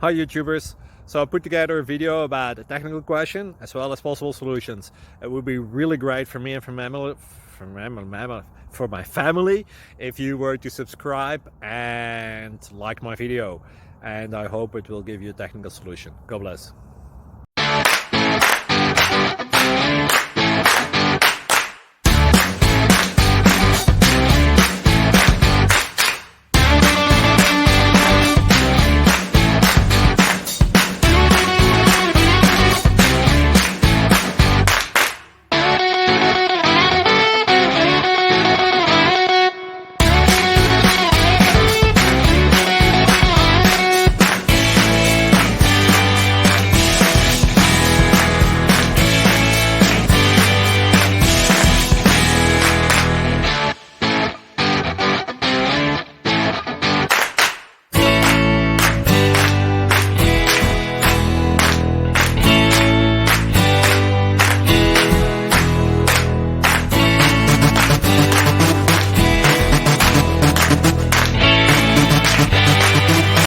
Hi YouTubers! So I put together a video about a technical question as well as possible solutions. It would be really great for me and for my family if you were to subscribe and like my video, and I hope it will give you a technical solution. God bless.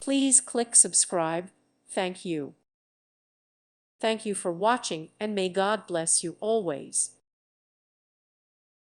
Please click subscribe. Thank you. Thank you for watching, and may God bless you always.